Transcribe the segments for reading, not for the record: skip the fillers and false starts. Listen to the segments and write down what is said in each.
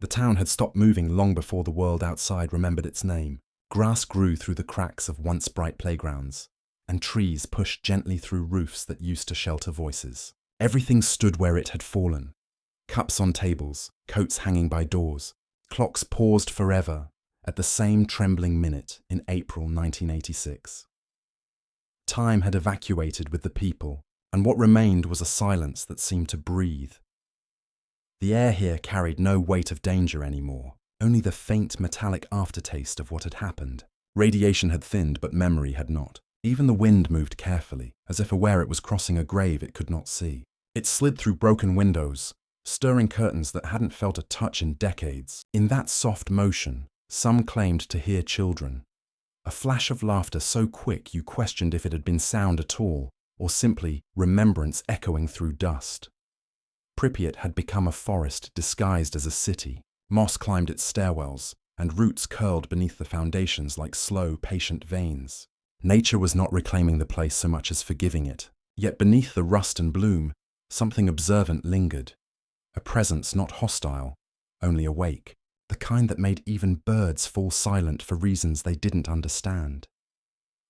The town had stopped moving long before the world outside remembered its name. Grass grew through the cracks of once bright playgrounds, and trees pushed gently through roofs that used to shelter voices. Everything stood where it had fallen. Cups on tables, coats hanging by doors, clocks paused forever at the same trembling minute in April 1986. Time had evacuated with the people, and what remained was a silence that seemed to breathe. The air here carried no weight of danger anymore, only the faint metallic aftertaste of what had happened. Radiation had thinned, but memory had not. Even the wind moved carefully, as if aware it was crossing a grave it could not see. It slid through broken windows, stirring curtains that hadn't felt a touch in decades. In that soft motion, some claimed to hear children. A flash of laughter so quick you questioned if it had been sound at all, or simply remembrance echoing through dust. Pripyat had become a forest disguised as a city. Moss climbed its stairwells, and roots curled beneath the foundations like slow, patient veins. Nature was not reclaiming the place so much as forgiving it. Yet beneath the rust and bloom, something observant lingered. A presence not hostile, only awake. The kind that made even birds fall silent for reasons they didn't understand.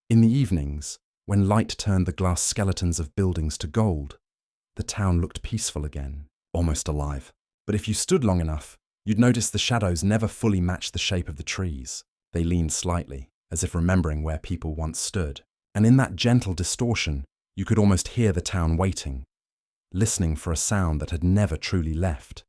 In the evenings, when light turned the glass skeletons of buildings to gold, the town looked peaceful again, almost alive. But if you stood long enough, you'd notice the shadows never fully matched the shape of the trees. They leaned slightly, as if remembering where people once stood. And in that gentle distortion, you could almost hear the town waiting, listening for a sound that had never truly left.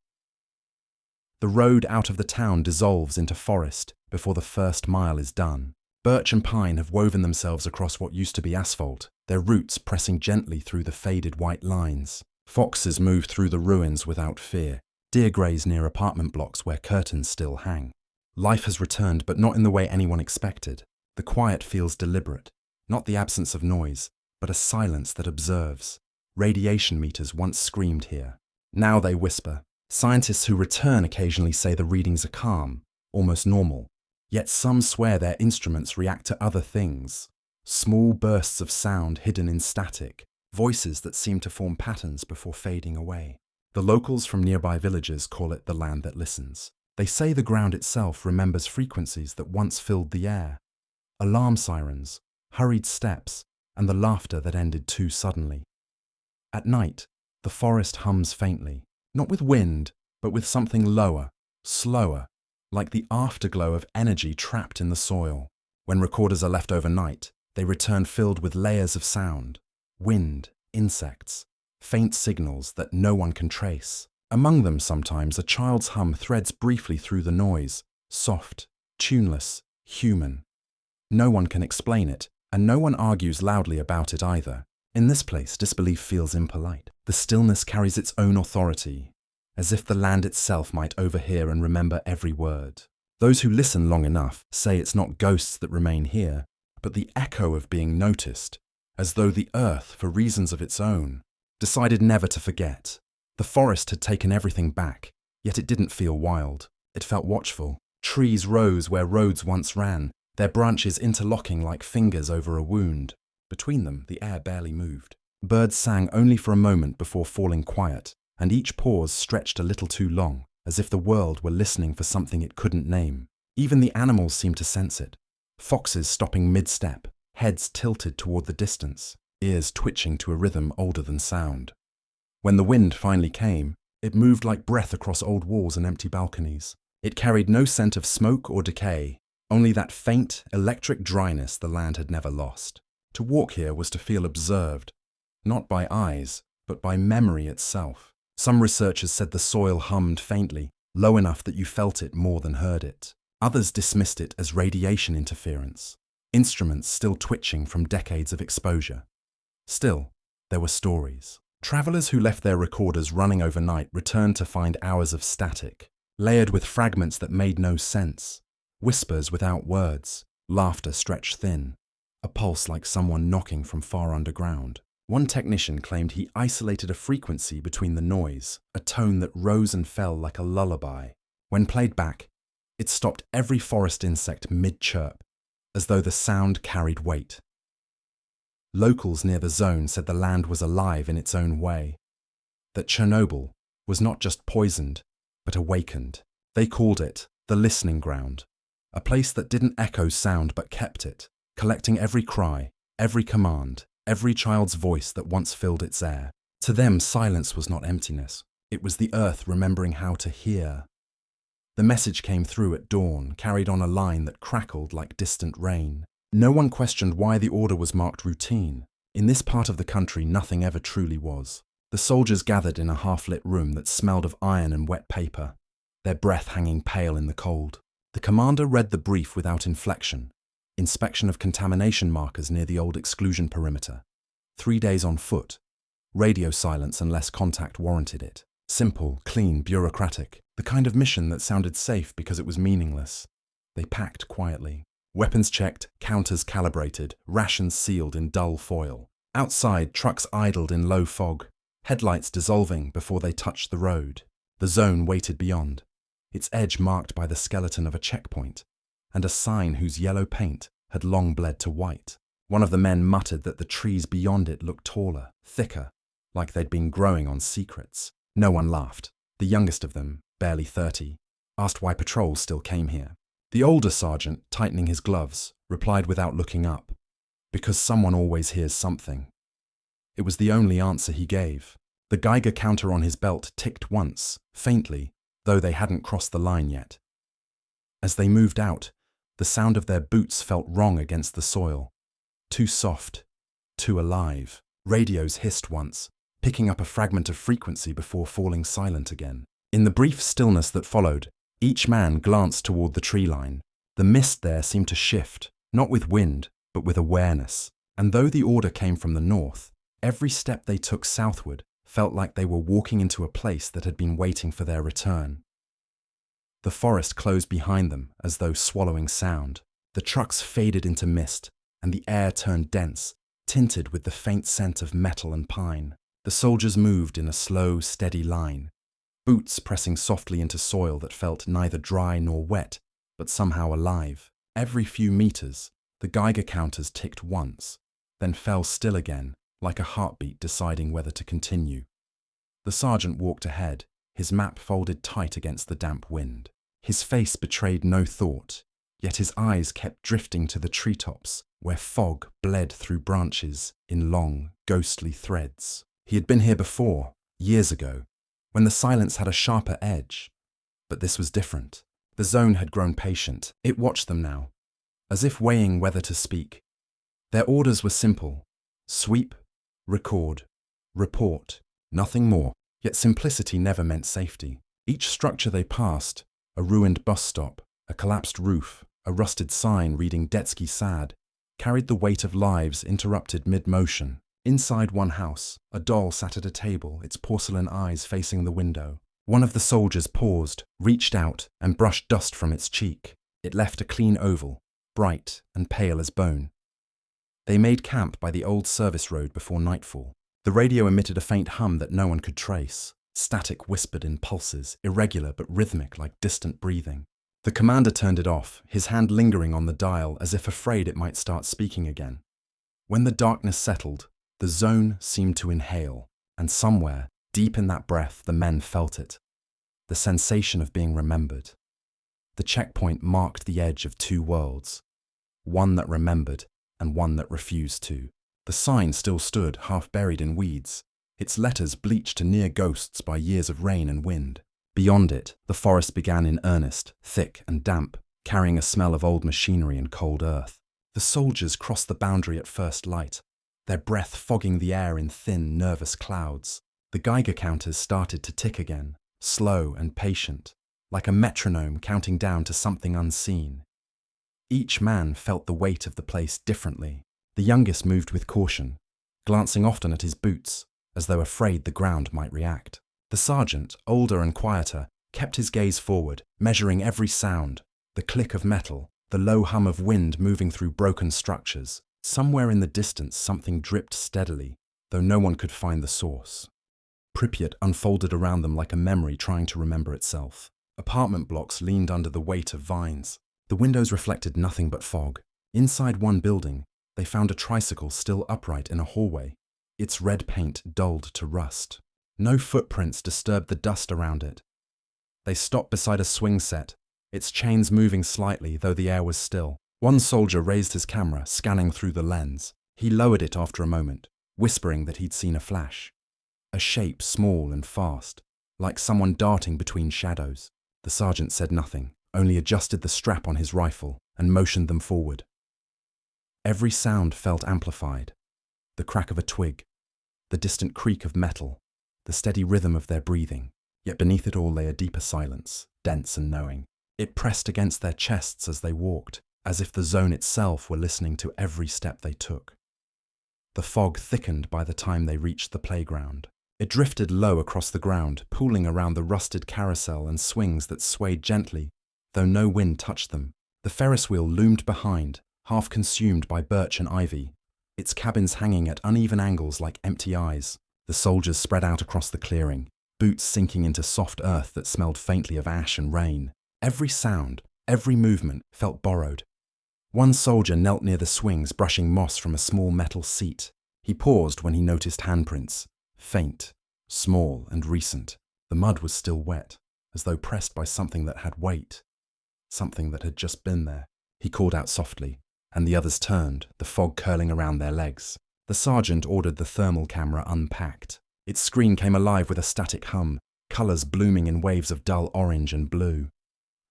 The road out of the town dissolves into forest before the first mile is done. Birch and pine have woven themselves across what used to be asphalt, their roots pressing gently through the faded white lines. Foxes move through the ruins without fear. Deer graze near apartment blocks where curtains still hang. Life has returned, but not in the way anyone expected. The quiet feels deliberate, not the absence of noise, but a silence that observes. Radiation meters once screamed here. Now they whisper. Scientists who return occasionally say the readings are calm, almost normal. Yet some swear their instruments react to other things. Small bursts of sound hidden in static, voices that seem to form patterns before fading away. The locals from nearby villages call it the land that listens. They say the ground itself remembers frequencies that once filled the air. Alarm sirens, hurried steps, and the laughter that ended too suddenly. At night, the forest hums faintly, not with wind, but with something lower, slower, like the afterglow of energy trapped in the soil. When recorders are left overnight, they return filled with layers of sound, wind, insects, faint signals that no one can trace. Among them sometimes a child's hum threads briefly through the noise, soft, tuneless, human. No one can explain it, and no one argues loudly about it either. In this place, disbelief feels impolite. The stillness carries its own authority, as if the land itself might overhear and remember every word. Those who listen long enough say it's not ghosts that remain here, but the echo of being noticed, as though the earth, for reasons of its own, decided never to forget. The forest had taken everything back, yet it didn't feel wild. It felt watchful. Trees rose where roads once ran, their branches interlocking like fingers over a wound. Between them, the air barely moved. Birds sang only for a moment before falling quiet, and each pause stretched a little too long, as if the world were listening for something it couldn't name. Even the animals seemed to sense it. Foxes stopping mid-step, heads tilted toward the distance, ears twitching to a rhythm older than sound. When the wind finally came, it moved like breath across old walls and empty balconies. It carried no scent of smoke or decay, only that faint, electric dryness the land had never lost. To walk here was to feel observed, not by eyes, but by memory itself. Some researchers said the soil hummed faintly, low enough that you felt it more than heard it. Others dismissed it as radiation interference, instruments still twitching from decades of exposure. Still, there were stories. Travelers who left their recorders running overnight returned to find hours of static, layered with fragments that made no sense, whispers without words, laughter stretched thin, a pulse like someone knocking from far underground. One technician claimed he isolated a frequency between the noise, a tone that rose and fell like a lullaby. When played back, it stopped every forest insect mid-chirp, as though the sound carried weight. Locals near the zone said the land was alive in its own way, that Chernobyl was not just poisoned, but awakened. They called it the listening ground, a place that didn't echo sound but kept it, collecting every cry, every command, every child's voice that once filled its air. To them, silence was not emptiness. It was the earth remembering how to hear. The message came through at dawn, carried on a line that crackled like distant rain. No one questioned why the order was marked routine. In this part of the country, nothing ever truly was. The soldiers gathered in a half-lit room that smelled of iron and wet paper, their breath hanging pale in the cold. The commander read the brief without inflection. Inspection of contamination markers near the old exclusion perimeter. 3 days on foot. Radio silence unless contact warranted it. Simple, clean, bureaucratic. The kind of mission that sounded safe because it was meaningless. They packed quietly. Weapons checked, counters calibrated, rations sealed in dull foil. Outside, trucks idled in low fog, headlights dissolving before they touched the road. The zone waited beyond, its edge marked by the skeleton of a checkpoint, and a sign whose yellow paint had long bled to white. One of the men muttered that the trees beyond it looked taller, thicker, like they'd been growing on secrets. No one laughed. The youngest of them, barely 30, asked why patrols still came here. The older sergeant, tightening his gloves, replied without looking up, "Because someone always hears something." It was the only answer he gave. The Geiger counter on his belt ticked once, faintly, though they hadn't crossed the line yet. As they moved out, the sound of their boots felt wrong against the soil. Too soft, too alive. Radios hissed once, picking up a fragment of frequency before falling silent again. In the brief stillness that followed, each man glanced toward the tree line. The mist there seemed to shift, not with wind, but with awareness. And though the order came from the north, every step they took southward felt like they were walking into a place that had been waiting for their return. The forest closed behind them as though swallowing sound. The trucks faded into mist, and the air turned dense, tinted with the faint scent of metal and pine. The soldiers moved in a slow, steady line, boots pressing softly into soil that felt neither dry nor wet, but somehow alive. Every few meters, the Geiger counters ticked once, then fell still again, like a heartbeat deciding whether to continue. The sergeant walked ahead, his map folded tight against the damp wind. His face betrayed no thought, yet his eyes kept drifting to the treetops, where fog bled through branches in long, ghostly threads. He had been here before, years ago, when the silence had a sharper edge. But this was different. The zone had grown patient. It watched them now, as if weighing whether to speak. Their orders were simple: sweep, record, report, nothing more. Yet simplicity never meant safety. Each structure they passed, a ruined bus stop, a collapsed roof, a rusted sign reading Detsky Sad, carried the weight of lives interrupted mid-motion. Inside one house, a doll sat at a table, its porcelain eyes facing the window. One of the soldiers paused, reached out, and brushed dust from its cheek. It left a clean oval, bright and pale as bone. They made camp by the old service road before nightfall. The radio emitted a faint hum that no one could trace. Static whispered in pulses, irregular but rhythmic like distant breathing. The commander turned it off, his hand lingering on the dial as if afraid it might start speaking again. When the darkness settled, the zone seemed to inhale, and somewhere, deep in that breath, the men felt it. The sensation of being remembered. The checkpoint marked the edge of two worlds, one that remembered and one that refused to. The sign still stood, half buried in weeds, its letters bleached to near ghosts by years of rain and wind. Beyond it, the forest began in earnest, thick and damp, carrying a smell of old machinery and cold earth. The soldiers crossed the boundary at first light, their breath fogging the air in thin, nervous clouds. The Geiger counters started to tick again, slow and patient, like a metronome counting down to something unseen. Each man felt the weight of the place differently. The youngest moved with caution, glancing often at his boots, as though afraid the ground might react. The sergeant, older and quieter, kept his gaze forward, measuring every sound, the click of metal, the low hum of wind moving through broken structures. Somewhere in the distance something dripped steadily, though no one could find the source. Pripyat unfolded around them like a memory trying to remember itself. Apartment blocks leaned under the weight of vines. The windows reflected nothing but fog. Inside one building, they found a tricycle still upright in a hallway, its red paint dulled to rust. No footprints disturbed the dust around it. They stopped beside a swing set, its chains moving slightly though the air was still. One soldier raised his camera, scanning through the lens. He lowered it after a moment, whispering that he'd seen a flash. A shape small and fast, like someone darting between shadows. The sergeant said nothing, only adjusted the strap on his rifle and motioned them forward. Every sound felt amplified. The crack of a twig, the distant creak of metal, the steady rhythm of their breathing. Yet beneath it all lay a deeper silence, dense and knowing. It pressed against their chests as they walked, as if the zone itself were listening to every step they took. The fog thickened by the time they reached the playground. It drifted low across the ground, pooling around the rusted carousel and swings that swayed gently, though no wind touched them. The Ferris wheel loomed behind, half consumed by birch and ivy, its cabins hanging at uneven angles like empty eyes. The soldiers spread out across the clearing, boots sinking into soft earth that smelled faintly of ash and rain. Every sound, every movement felt borrowed. One soldier knelt near the swings, brushing moss from a small metal seat. He paused when he noticed handprints, faint, small and recent. The mud was still wet, as though pressed by something that had weight, something that had just been there. He called out softly, and the others turned, the fog curling around their legs. The sergeant ordered the thermal camera unpacked. Its screen came alive with a static hum, colours blooming in waves of dull orange and blue.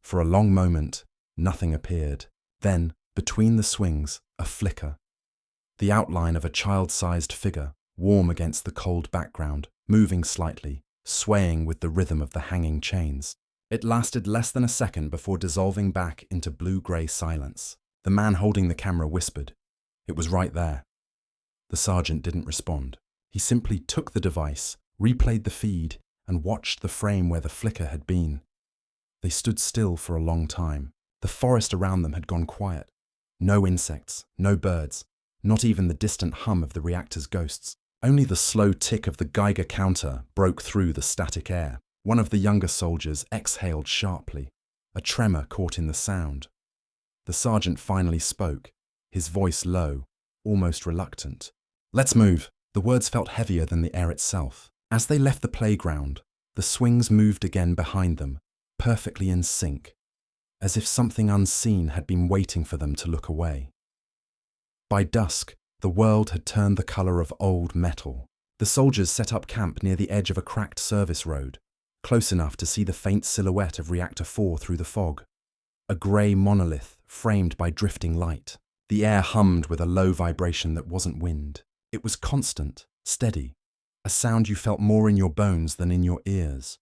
For a long moment, nothing appeared. Then, between the swings, a flicker. The outline of a child-sized figure, warm against the cold background, moving slightly, swaying with the rhythm of the hanging chains. It lasted less than a second before dissolving back into blue-grey silence. The man holding the camera whispered. It was right there. The sergeant didn't respond. He simply took the device, replayed the feed, and watched the frame where the flicker had been. They stood still for a long time. The forest around them had gone quiet. No insects, no birds, not even the distant hum of the reactor's ghosts. Only the slow tick of the Geiger counter broke through the static air. One of the younger soldiers exhaled sharply. A tremor caught in the sound. The sergeant finally spoke, his voice low, almost reluctant. "Let's move." The words felt heavier than the air itself. As they left the playground, the swings moved again behind them, perfectly in sync, as if something unseen had been waiting for them to look away. By dusk, the world had turned the colour of old metal. The soldiers set up camp near the edge of a cracked service road, close enough to see the faint silhouette of Reactor 4 through the fog. A grey monolith framed by drifting light. The air hummed with a low vibration that wasn't wind. It was constant, steady, a sound you felt more in your bones than in your ears.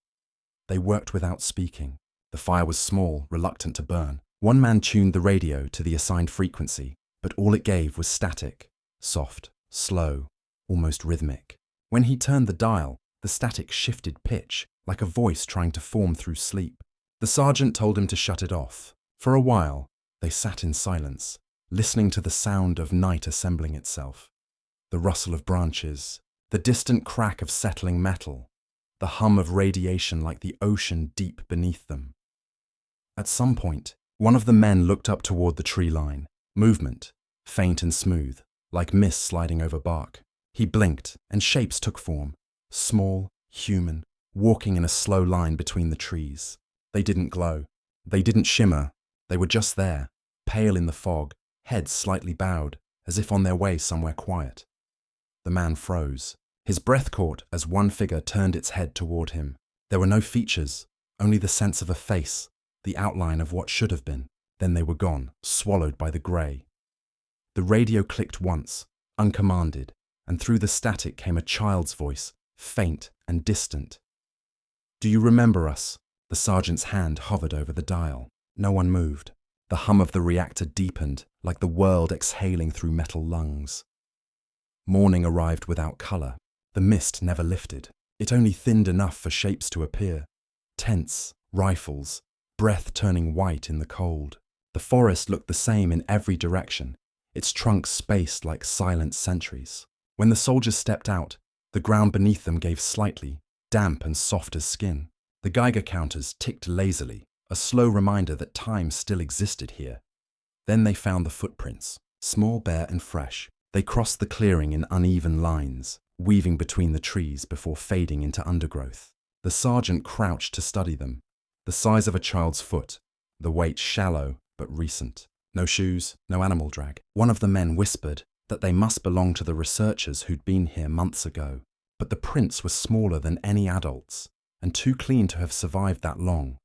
They worked without speaking. The fire was small, reluctant to burn. One man tuned the radio to the assigned frequency, but all it gave was static, soft, slow, almost rhythmic. When he turned the dial, the static shifted pitch, like a voice trying to form through sleep. The sergeant told him to shut it off. For a while, they sat in silence, listening to the sound of night assembling itself. The rustle of branches, the distant crack of settling metal, the hum of radiation like the ocean deep beneath them. At some point, one of the men looked up toward the tree line. Movement, faint and smooth, like mist sliding over bark. He blinked, and shapes took form, small, human, walking in a slow line between the trees. They didn't glow. They didn't shimmer. They were just there, pale in the fog, heads slightly bowed, as if on their way somewhere quiet. The man froze. His breath caught as one figure turned its head toward him. There were no features, only the sense of a face, the outline of what should have been. Then they were gone, swallowed by the grey. The radio clicked once, uncommanded, and through the static came a child's voice, faint and distant. "Do you remember us?" The sergeant's hand hovered over the dial. No one moved. The hum of the reactor deepened, like the world exhaling through metal lungs. Morning arrived without colour. The mist never lifted. It only thinned enough for shapes to appear. Tents, rifles, breath turning white in the cold. The forest looked the same in every direction, its trunks spaced like silent sentries. When the soldiers stepped out, the ground beneath them gave slightly, damp and soft as skin. The Geiger counters ticked lazily, a slow reminder that time still existed here. Then they found the footprints, small, bare and fresh. They crossed the clearing in uneven lines, weaving between the trees before fading into undergrowth. The sergeant crouched to study them, the size of a child's foot, the weight shallow but recent. No shoes, no animal drag. One of the men whispered that they must belong to the researchers who'd been here months ago, but the prints were smaller than any adults, and too clean to have survived that long.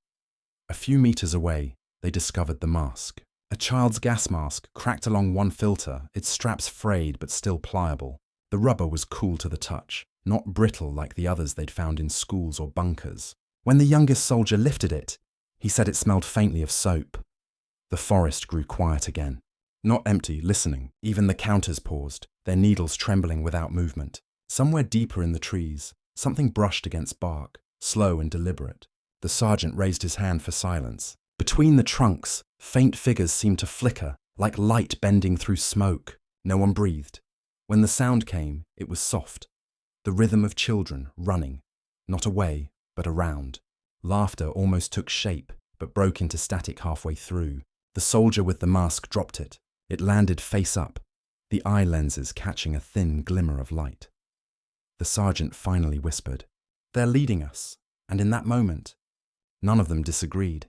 A few meters away, they discovered the mask. A child's gas mask, cracked along one filter, its straps frayed but still pliable. The rubber was cool to the touch, not brittle like the others they'd found in schools or bunkers. When the youngest soldier lifted it, he said it smelled faintly of soap. The forest grew quiet again. Not empty, listening. Even the counters paused, their needles trembling without movement. Somewhere deeper in the trees, something brushed against bark, slow and deliberate. The sergeant raised his hand for silence. Between the trunks, faint figures seemed to flicker, like light bending through smoke. No one breathed. When the sound came, it was soft. The rhythm of children running, not away, but around. Laughter almost took shape, but broke into static halfway through. The soldier with the mask dropped it. It landed face up, the eye lenses catching a thin glimmer of light. The sergeant finally whispered, "They're leading us." And in that moment, none of them disagreed.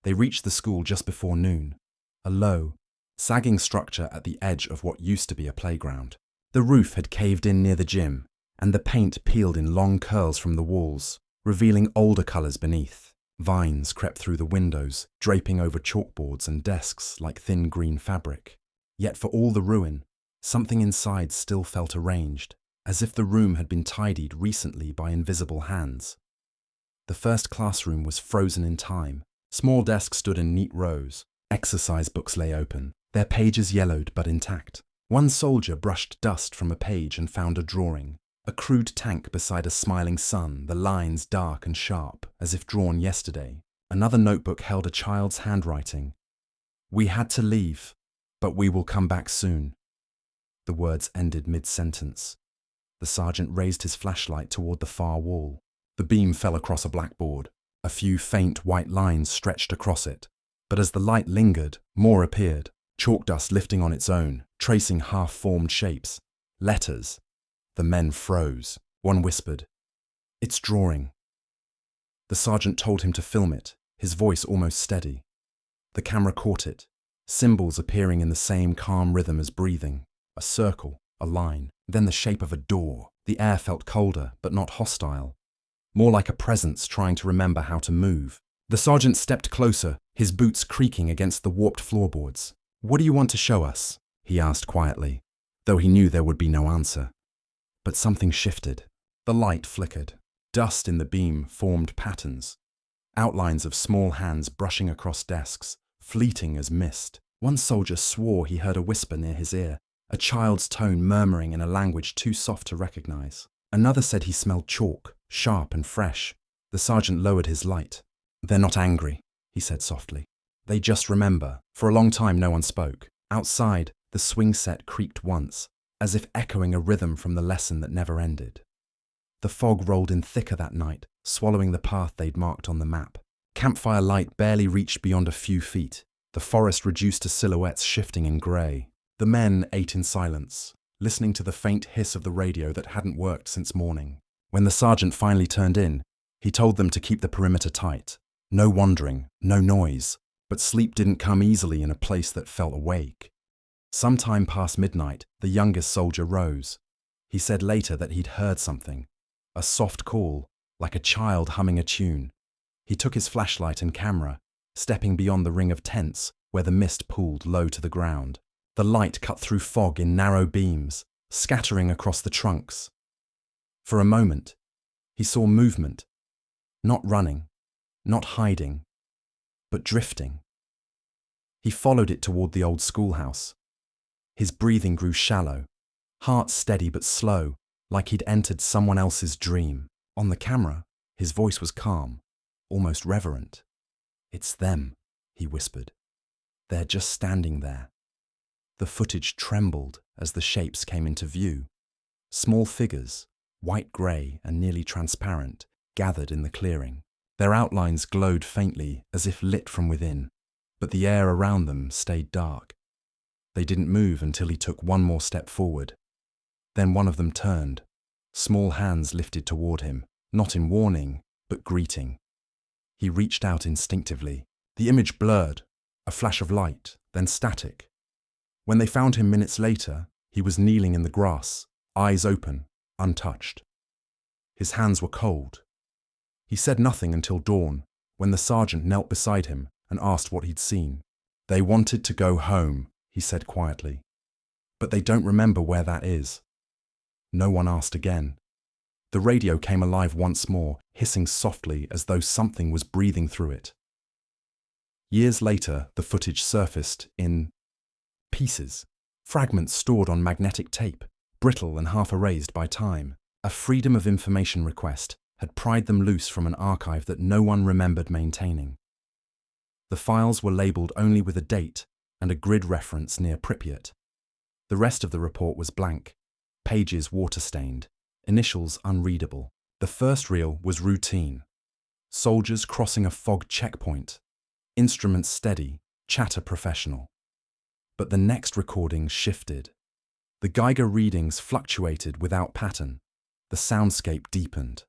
They reached the school just before noon, a low, sagging structure at the edge of what used to be a playground. The roof had caved in near the gym, and the paint peeled in long curls from the walls, revealing older colours beneath. Vines crept through the windows, draping over chalkboards and desks like thin green fabric. Yet for all the ruin, something inside still felt arranged, as if the room had been tidied recently by invisible hands. The first classroom was frozen in time. Small desks stood in neat rows. Exercise books lay open, their pages yellowed but intact. One soldier brushed dust from a page and found a drawing. A crude tank beside a smiling sun, the lines dark and sharp, as if drawn yesterday. Another notebook held a child's handwriting. "We had to leave, but we will come back soon." The words ended mid-sentence. The sergeant raised his flashlight toward the far wall. The beam fell across a blackboard. A few faint white lines stretched across it. But as the light lingered, more appeared, chalk dust lifting on its own, tracing half-formed shapes. Letters. The men froze. One whispered, "It's drawing." The sergeant told him to film it, his voice almost steady. The camera caught it, symbols appearing in the same calm rhythm as breathing. A circle, a line, then the shape of a door. The air felt colder, but not hostile. More like a presence trying to remember how to move. The sergeant stepped closer, his boots creaking against the warped floorboards. "What do you want to show us?" he asked quietly, though he knew there would be no answer. But something shifted. The light flickered. Dust in the beam formed patterns. Outlines of small hands brushing across desks, fleeting as mist. One soldier swore he heard a whisper near his ear, a child's tone murmuring in a language too soft to recognize. Another said he smelled chalk, sharp and fresh. The sergeant lowered his light. "They're not angry," he said softly. "They just remember." For a long time no one spoke. Outside, the swing set creaked once, as if echoing a rhythm from the lesson that never ended. The fog rolled in thicker that night, swallowing the path they'd marked on the map. Campfire light barely reached beyond a few feet. The forest reduced to silhouettes shifting in grey. The men ate in silence, listening to the faint hiss of the radio that hadn't worked since morning. When the sergeant finally turned in, he told them to keep the perimeter tight. No wandering, no noise, but sleep didn't come easily in a place that felt awake. Sometime past midnight, the youngest soldier rose. He said later that he'd heard something, a soft call, like a child humming a tune. He took his flashlight and camera, stepping beyond the ring of tents where the mist pooled low to the ground. The light cut through fog in narrow beams, scattering across the trunks. For a moment, he saw movement, not running, not hiding, but drifting. He followed it toward the old schoolhouse. His breathing grew shallow, heart steady but slow, like he'd entered someone else's dream. On the camera, his voice was calm, almost reverent. "It's them," he whispered. "They're just standing there." The footage trembled as the shapes came into view. Small figures, white-grey and nearly transparent, gathered in the clearing. Their outlines glowed faintly, as if lit from within, but the air around them stayed dark. They didn't move until he took one more step forward. Then one of them turned, small hands lifted toward him, not in warning, but greeting. He reached out instinctively. The image blurred, a flash of light, then static. When they found him minutes later, he was kneeling in the grass, eyes open, untouched. His hands were cold. He said nothing until dawn, when the sergeant knelt beside him and asked what he'd seen. "They wanted to go home," he said quietly. "But they don't remember where that is." No one asked again. The radio came alive once more, hissing softly as though something was breathing through it. Years later, the footage surfaced in pieces, fragments stored on magnetic tape, brittle and half erased by time. A Freedom of Information request had pried them loose from an archive that no one remembered maintaining. The files were labelled only with a date and a grid reference near Pripyat. The rest of the report was blank, pages water-stained, initials unreadable. The first reel was routine. Soldiers crossing a fog checkpoint, instruments steady, chatter professional. But the next recording shifted. The Geiger readings fluctuated without pattern. The soundscape deepened.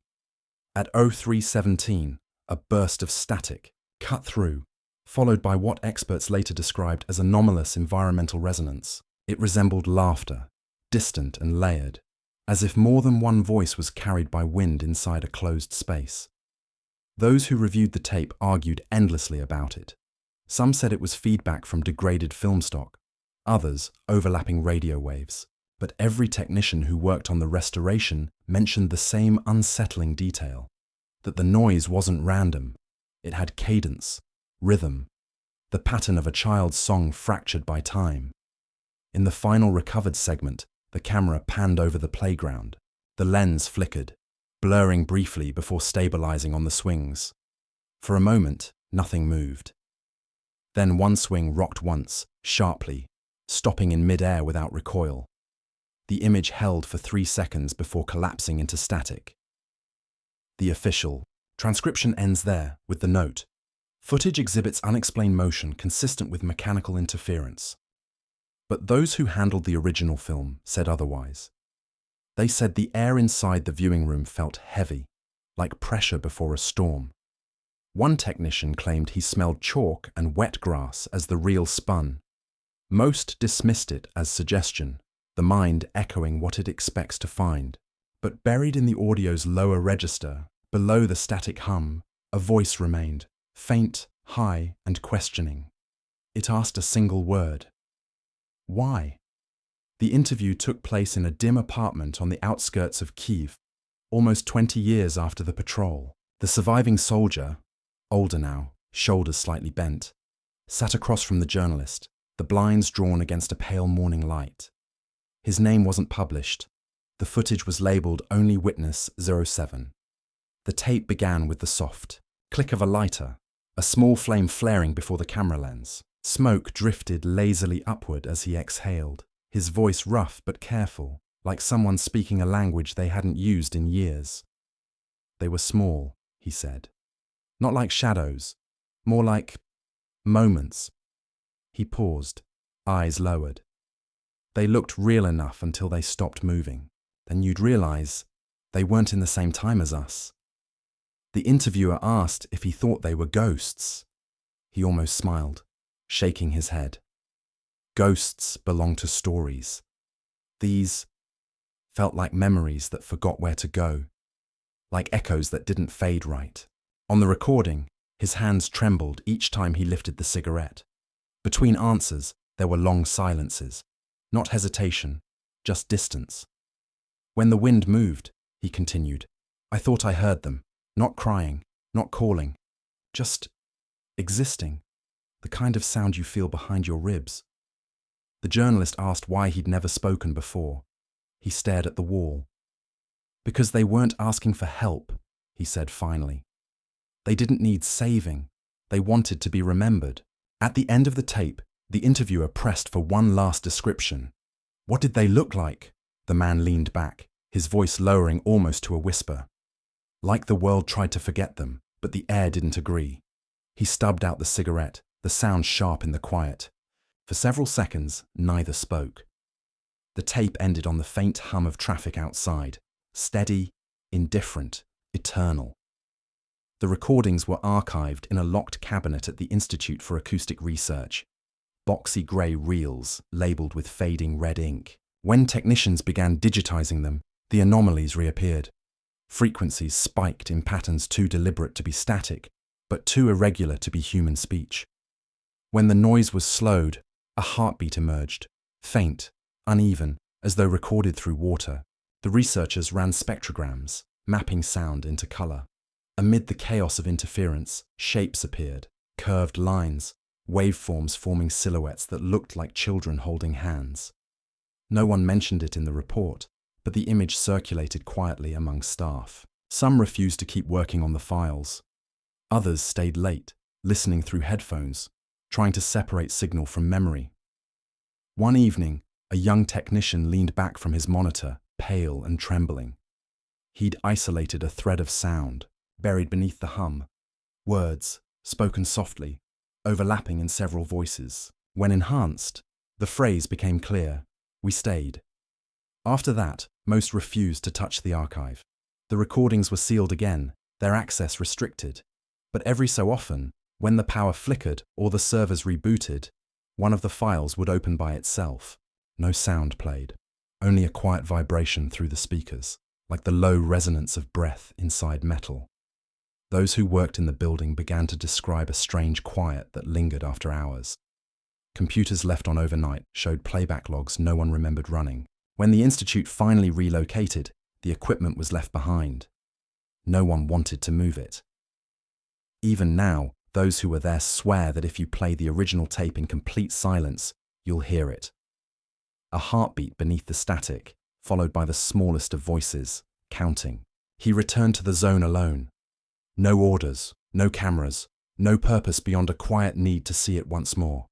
At 03:17, a burst of static, cut through, followed by what experts later described as anomalous environmental resonance. It resembled laughter, distant and layered, as if more than one voice was carried by wind inside a closed space. Those who reviewed the tape argued endlessly about it. Some said it was feedback from degraded film stock, others overlapping radio waves. But every technician who worked on the restoration mentioned the same unsettling detail, that the noise wasn't random. It had cadence, rhythm, the pattern of a child's song fractured by time. In the final recovered segment, the camera panned over the playground. The lens flickered, blurring briefly before stabilizing on the swings. For a moment, nothing moved. Then one swing rocked once, sharply, stopping in mid-air without recoil. The image held for 3 seconds before collapsing into static. The official transcription ends there with the note: footage exhibits unexplained motion consistent with mechanical interference. But those who handled the original film said otherwise. They said the air inside the viewing room felt heavy, like pressure before a storm. One technician claimed he smelled chalk and wet grass as the reel spun. Most dismissed it as suggestion, the mind echoing what it expects to find. But buried in the audio's lower register, below the static hum, a voice remained, faint, high, and questioning. It asked a single word: why? The interview took place in a dim apartment on the outskirts of Kyiv, almost 20 years after the patrol. The surviving soldier, older now, shoulders slightly bent, sat across from the journalist, the blinds drawn against a pale morning light. His name wasn't published. The footage was labelled Only Witness 07. The tape began with the soft click of a lighter, a small flame flaring before the camera lens. Smoke drifted lazily upward as he exhaled, his voice rough but careful, like someone speaking a language they hadn't used in years. They were small, he said. Not like shadows, more like moments. He paused, eyes lowered. They looked real enough until they stopped moving. Then you'd realize they weren't in the same time as us. The interviewer asked if he thought they were ghosts. He almost smiled, shaking his head. Ghosts belong to stories. These felt like memories that forgot where to go, like echoes that didn't fade right. On the recording, his hands trembled each time he lifted the cigarette. Between answers, there were long silences. Not hesitation, just distance. When the wind moved, he continued, I thought I heard them, not crying, not calling, just existing, the kind of sound you feel behind your ribs. The journalist asked why he'd never spoken before. He stared at the wall. Because they weren't asking for help, he said finally. They didn't need saving. They wanted to be remembered. At the end of the tape, the interviewer pressed for one last description. What did they look like? The man leaned back, his voice lowering almost to a whisper. Like the world tried to forget them, but the air didn't agree. He stubbed out the cigarette, the sound sharp in the quiet. For several seconds, neither spoke. The tape ended on the faint hum of traffic outside, steady, indifferent, eternal. The recordings were archived in a locked cabinet at the Institute for Acoustic Research. Boxy grey reels, labelled with fading red ink. When technicians began digitizing them, the anomalies reappeared. Frequencies spiked in patterns too deliberate to be static, but too irregular to be human speech. When the noise was slowed, a heartbeat emerged, faint, uneven, as though recorded through water. The researchers ran spectrograms, mapping sound into colour. Amid the chaos of interference, shapes appeared, curved lines, waveforms forming silhouettes that looked like children holding hands. No one mentioned it in the report, but the image circulated quietly among staff. Some refused to keep working on the files. Others stayed late, listening through headphones, trying to separate signal from memory. One evening, a young technician leaned back from his monitor, pale and trembling. He'd isolated a thread of sound, buried beneath the hum. Words, spoken softly, overlapping in several voices. When enhanced, the phrase became clear. We stayed. After that, most refused to touch the archive. The recordings were sealed again, their access restricted. But every so often, when the power flickered or the servers rebooted, one of the files would open by itself. No sound played, only a quiet vibration through the speakers, like the low resonance of breath inside metal. Those who worked in the building began to describe a strange quiet that lingered after hours. Computers left on overnight showed playback logs no one remembered running. When the institute finally relocated, the equipment was left behind. No one wanted to move it. Even now, those who were there swear that if you play the original tape in complete silence, you'll hear it. A heartbeat beneath the static, followed by the smallest of voices, counting. He returned to the zone alone. No orders, no cameras, no purpose beyond a quiet need to see it once more.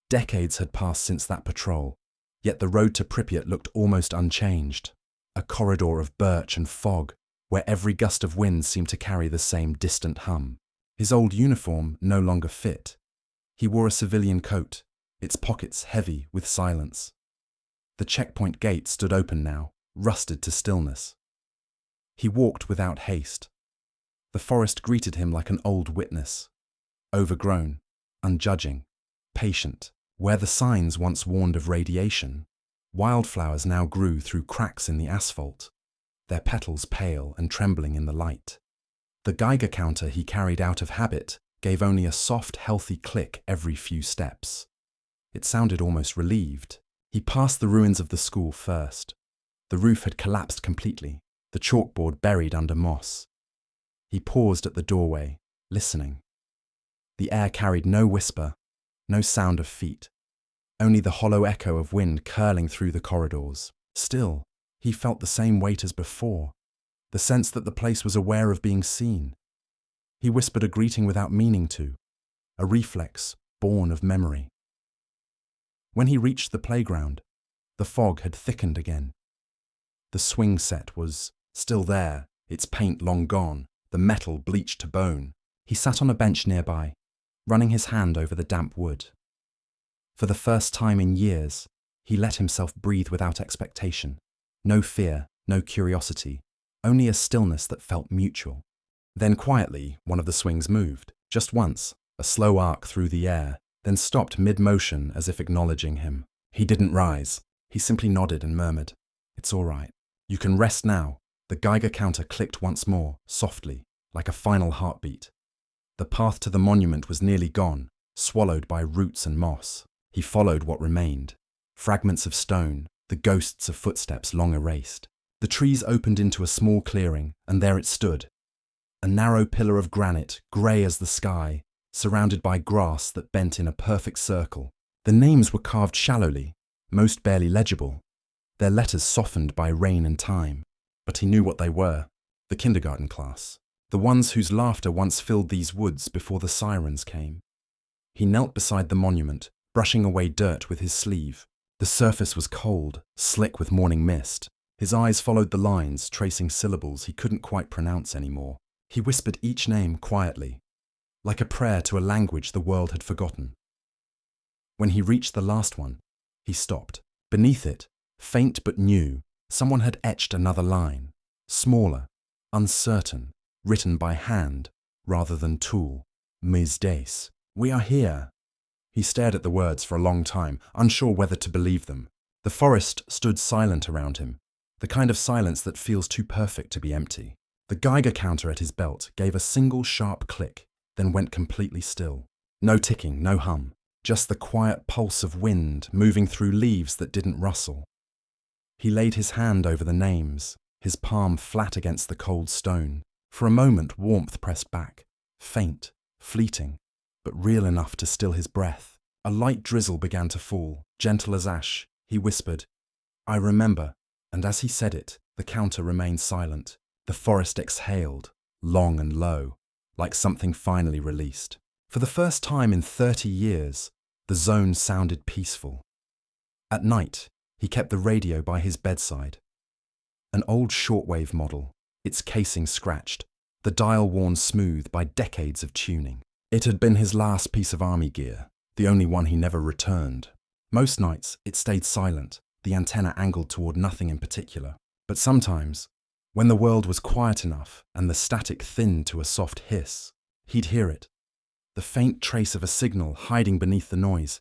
Decades had passed since that patrol, yet the road to Pripyat looked almost unchanged. A corridor of birch and fog, where every gust of wind seemed to carry the same distant hum. His old uniform no longer fit. He wore a civilian coat, its pockets heavy with silence. The checkpoint gate stood open now, rusted to stillness. He walked without haste. The forest greeted him like an old witness, overgrown, unjudging, patient. Where the signs once warned of radiation, wildflowers now grew through cracks in the asphalt, their petals pale and trembling in the light. The Geiger counter he carried out of habit gave only a soft, healthy click every few steps. It sounded almost relieved. He passed the ruins of the school first. The roof had collapsed completely, the chalkboard buried under moss. He paused at the doorway, listening. The air carried no whisper, no sound of feet, only the hollow echo of wind curling through the corridors. Still, he felt the same weight as before, the sense that the place was aware of being seen. He whispered a greeting without meaning to, a reflex born of memory. When he reached the playground, the fog had thickened again. The swing set was still there, its paint long gone, the metal bleached to bone. He sat on a bench nearby, running his hand over the damp wood. For the first time in years, he let himself breathe without expectation. No fear, no curiosity, only a stillness that felt mutual. Then quietly, one of the swings moved, just once, a slow arc through the air, then stopped mid-motion as if acknowledging him. He didn't rise. He simply nodded and murmured, "It's all right. You can rest now." The Geiger counter clicked once more, softly, like a final heartbeat. The path to the monument was nearly gone, swallowed by roots and moss. He followed what remained. Fragments of stone, the ghosts of footsteps long erased. The trees opened into a small clearing, and there it stood. A narrow pillar of granite, grey as the sky, surrounded by grass that bent in a perfect circle. The names were carved shallowly, most barely legible, their letters softened by rain and time. But he knew what they were, the kindergarten class, the ones whose laughter once filled these woods before the sirens came. He knelt beside the monument, brushing away dirt with his sleeve. The surface was cold, slick with morning mist. His eyes followed the lines, tracing syllables he couldn't quite pronounce anymore. He whispered each name quietly, like a prayer to a language the world had forgotten. When he reached the last one, he stopped. Beneath it, faint but new, someone had etched another line, smaller, uncertain, written by hand, rather than tool. Mis days. We are here. He stared at the words for a long time, unsure whether to believe them. The forest stood silent around him, the kind of silence that feels too perfect to be empty. The Geiger counter at his belt gave a single sharp click, then went completely still. No ticking, no hum, just the quiet pulse of wind moving through leaves that didn't rustle. He laid his hand over the names, his palm flat against the cold stone. For a moment, warmth pressed back, faint, fleeting, but real enough to still his breath. A light drizzle began to fall, gentle as ash. He whispered, "I remember," and as he said it, the counter remained silent. The forest exhaled, long and low, like something finally released. For the first time in 30 years, the zone sounded peaceful. At night, he kept the radio by his bedside. An old shortwave model, its casing scratched, the dial worn smooth by decades of tuning. It had been his last piece of army gear, the only one he never returned. Most nights, it stayed silent, the antenna angled toward nothing in particular. But sometimes, when the world was quiet enough and the static thinned to a soft hiss, he'd hear it, the faint trace of a signal hiding beneath the noise.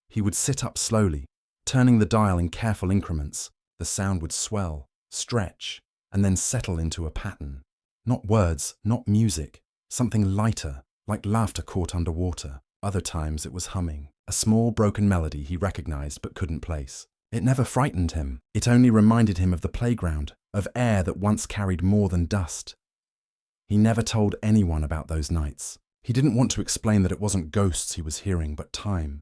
He would sit up slowly, turning the dial in careful increments. The sound would swell, stretch, and then settle into a pattern. Not words, not music, something lighter, like laughter caught underwater. Other times it was humming, a small broken melody he recognized but couldn't place. It never frightened him. It only reminded him of the playground, of air that once carried more than dust. He never told anyone about those nights. He didn't want to explain that it wasn't ghosts he was hearing, but time,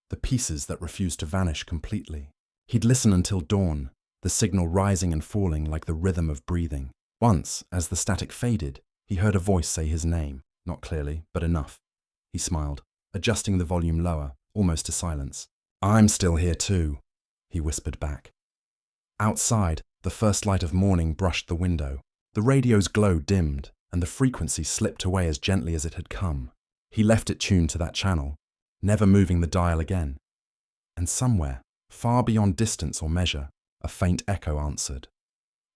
the pieces that refused to vanish completely. He'd listen until dawn, the signal rising and falling like the rhythm of breathing. Once, as the static faded, he heard a voice say his name, not clearly, but enough. He smiled, adjusting the volume lower, almost to silence. "I'm still here too," he whispered back. Outside, the first light of morning brushed the window. The radio's glow dimmed, and the frequency slipped away as gently as it had come. He left it tuned to that channel, never moving the dial again. And somewhere, far beyond distance or measure, a faint echo answered.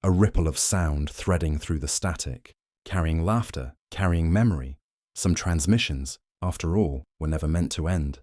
A ripple of sound threading through the static, carrying laughter, carrying memory. Some transmissions, after all, were never meant to end.